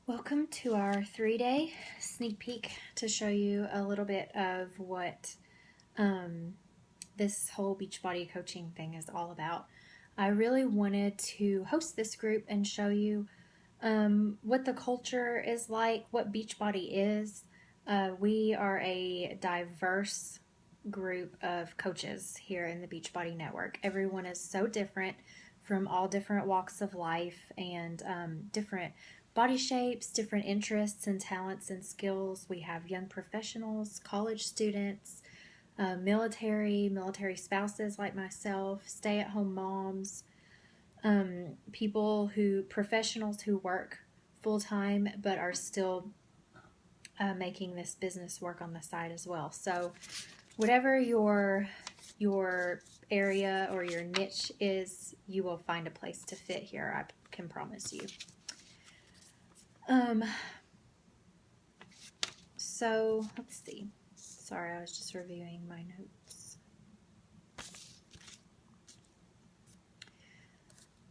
Welcome to our 3-day sneak peek to show you a little bit of what this whole Beachbody coaching thing is all about. I really wanted to host this group and show you what the culture is like, what Beachbody is. We are a diverse group of coaches here in the Beachbody Network. Everyone is so different from all different walks of life and different body shapes, different interests and talents and skills. We have young professionals, college students, military spouses like myself, stay-at-home moms, professionals who work full-time but are still making this business work on the side as well. So whatever your area or your niche is, you will find a place to fit here, I can promise you. So let's see. Sorry, I was just reviewing my notes.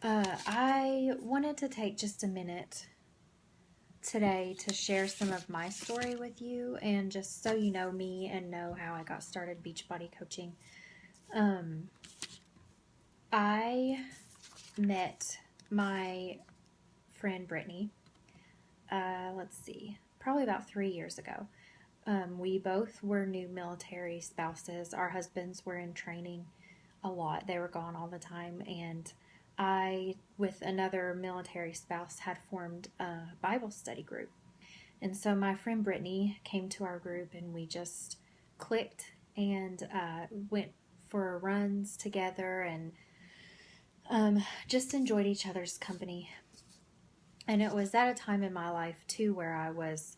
I wanted to take just a minute today to share some of my story with you, and just so you know me and know how I got started Beachbody coaching. I met my friend Brittany, let's see, probably about 3 years ago. We both were new military spouses. Our husbands were in training a lot. They were gone all the time, and I, with another military spouse, had formed a Bible study group. And so my friend Brittany came to our group, and we just clicked and went for runs together and just enjoyed each other's company. And it was at a time in my life, too, where I was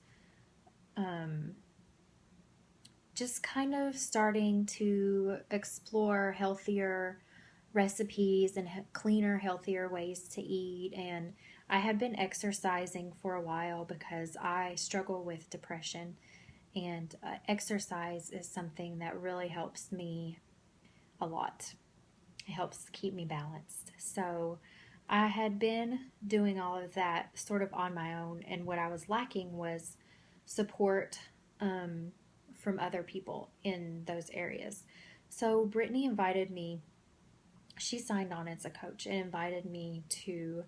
just kind of starting to explore healthier recipes and cleaner, healthier ways to eat. And I had been exercising for a while because I struggle with depression, and exercise is something that really helps me a lot. It helps keep me balanced. So I had been doing all of that sort of on my own, and what I was lacking was support from other people in those areas. So Brittany invited me, she signed on as a coach and invited me to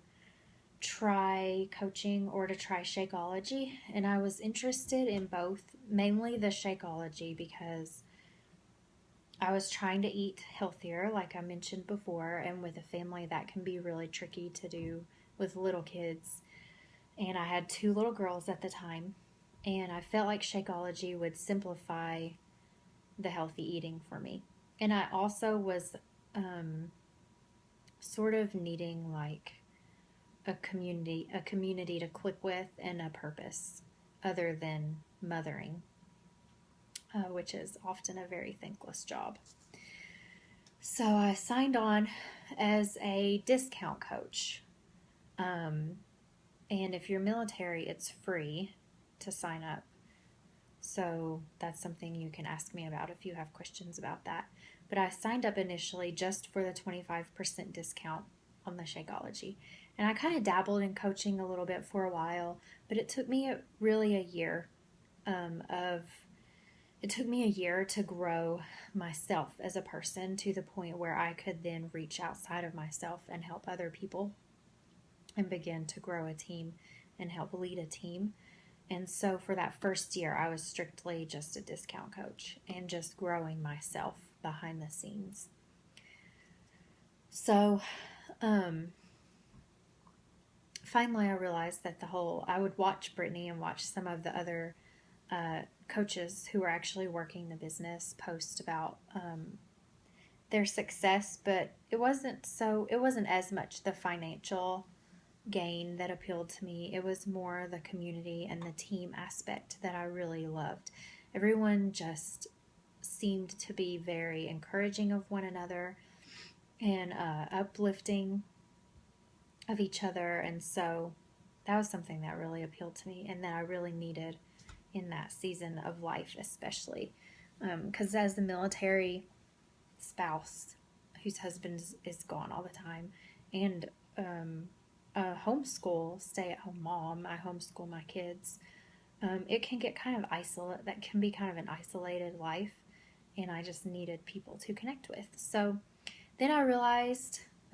try coaching or to try Shakeology. And I was interested in both, mainly the Shakeology, because I was trying to eat healthier, like I mentioned before, and with a family that can be really tricky to do with little kids. And I had 2 little girls at the time, and I felt like Shakeology would simplify the healthy eating for me. And I also was sort of needing like a community to click with and a purpose other than mothering, which is often a very thankless job. So I signed on as a discount coach. And if you're military, it's free to sign up. So that's something you can ask me about if you have questions about that. But I signed up initially just for the 25% discount on the Shakeology. And I kind of dabbled in coaching a little bit for a while, but it took me really a year to grow myself as a person to the point where I could then reach outside of myself and help other people and begin to grow a team and help lead a team. And so for that first year, I was strictly just a discount coach and just growing myself behind the scenes. So finally I realized that I would watch Brittany and watch some of the other coaches who were actually working the business post about their success, but it wasn't as much the financial gain that appealed to me. It was more the community and the team aspect that I really loved. Everyone just seemed to be very encouraging of one another and uplifting of each other, and so that was something that really appealed to me and that I really needed in that season of life, especially because as the military spouse whose husband is gone all the time, and homeschool, stay-at-home mom, I homeschool my kids. It can get kind of isolate. That can be kind of an isolated life, and I just needed people to connect with. So then I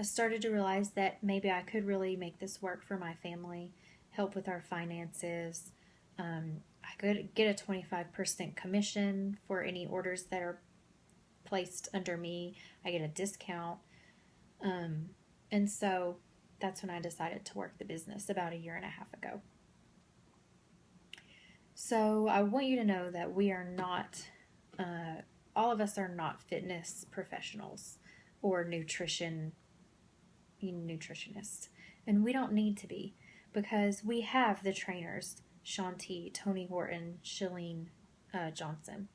started to realize that maybe I could really make this work for my family, help with our finances. I could get a 25% commission for any orders that are placed under me. I get a discount. And so that's when I decided to work the business about a year and a half ago. So I want you to know that we are not, all of us are not fitness professionals or nutritionists. And we don't need to be, because we have the trainers, Shanti, Tony Horton, Shalene Johnson.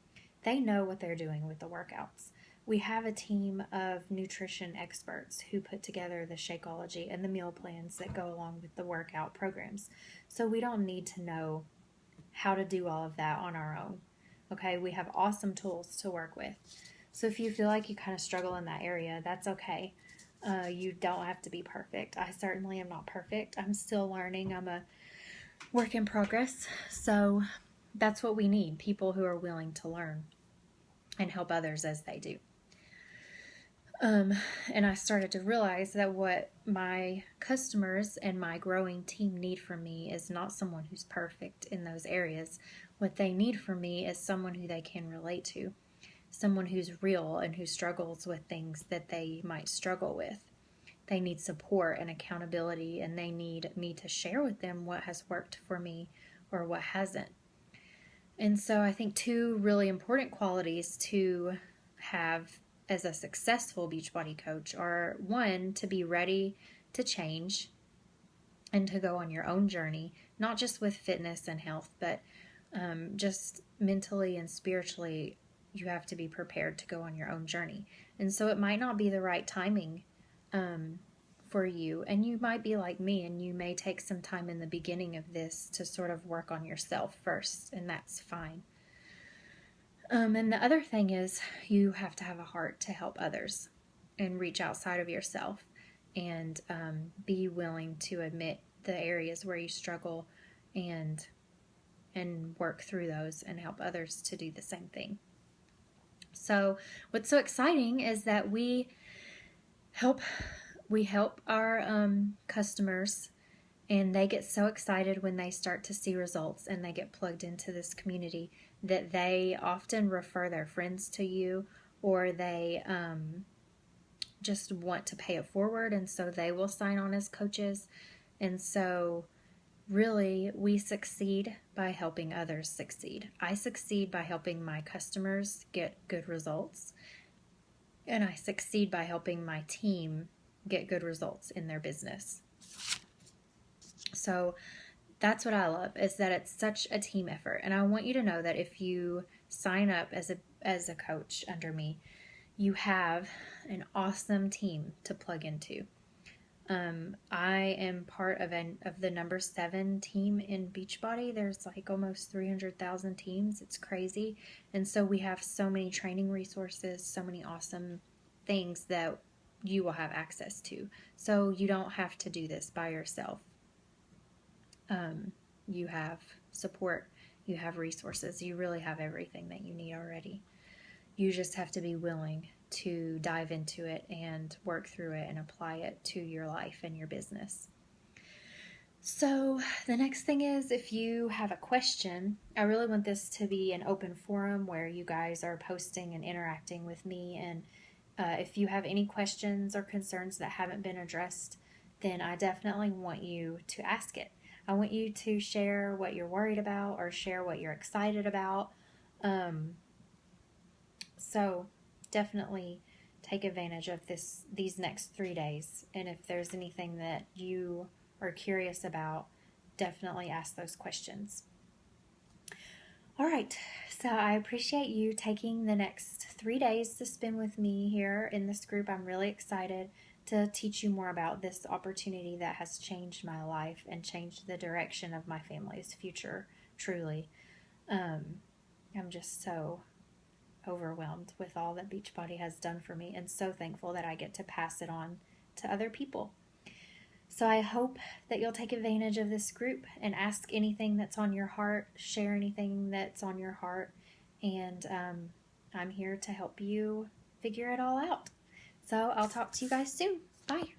They know what they're doing with the workouts. We have a team of nutrition experts who put together the Shakeology and the meal plans that go along with the workout programs. So we don't need to know how to do all of that on our own. Okay, we have awesome tools to work with. So if you feel like you kind of struggle in that area, that's okay. You don't have to be perfect. I certainly am not perfect. I'm still learning. I'm a work in progress. So that's what we need, people who are willing to learn and help others as they do. And I started to realize that what my customers and my growing team need from me is not someone who's perfect in those areas. What they need from me is someone who they can relate to, someone who's real and who struggles with things that they might struggle with. They need support and accountability, and they need me to share with them what has worked for me or what hasn't. And so I think two really important qualities to have as a successful Beachbody coach are, one, to be ready to change and to go on your own journey, not just with fitness and health, but just mentally and spiritually. You have to be prepared to go on your own journey. And so it might not be the right timing for you. And you might be like me, and you may take some time in the beginning of this to sort of work on yourself first, and that's fine. And the other thing is, you have to have a heart to help others and reach outside of yourself and be willing to admit the areas where you struggle and work through those and help others to do the same thing. So what's so exciting is that we help our customers, and they get so excited when they start to see results and they get plugged into this community that they often refer their friends to you, or they just want to pay it forward, and so they will sign on as coaches. And so really, we succeed by helping others succeed. I succeed by helping my customers get good results, and I succeed by helping my team get good results in their business. So that's what I love, is that it's such a team effort. And I want you to know that if you sign up as a coach under me, you have an awesome team to plug into. I am part of the number 7 team in Beachbody. There's like almost 300,000 teams. It's crazy. And so we have so many training resources, so many awesome things that you will have access to. So you don't have to do this by yourself. You have support, you have resources, you really have everything that you need already. You just have to be willing to dive into it and work through it and apply it to your life and your business. So the next thing is, if you have a question, I really want this to be an open forum where you guys are posting and interacting with me. And if you have any questions or concerns that haven't been addressed, then I definitely want you to ask it. I want you to share what you're worried about or share what you're excited about. So definitely take advantage of these next 3 days. And if there's anything that you are curious about, definitely ask those questions. All right, so I appreciate you taking the next 3 days to spend with me here in this group. I'm really excited to teach you more about this opportunity that has changed my life and changed the direction of my family's future, truly. I'm just so overwhelmed with all that Beachbody has done for me, and so thankful that I get to pass it on to other people. So I hope that you'll take advantage of this group and ask anything that's on your heart, share anything that's on your heart, and I'm here to help you figure it all out. So I'll talk to you guys soon. Bye.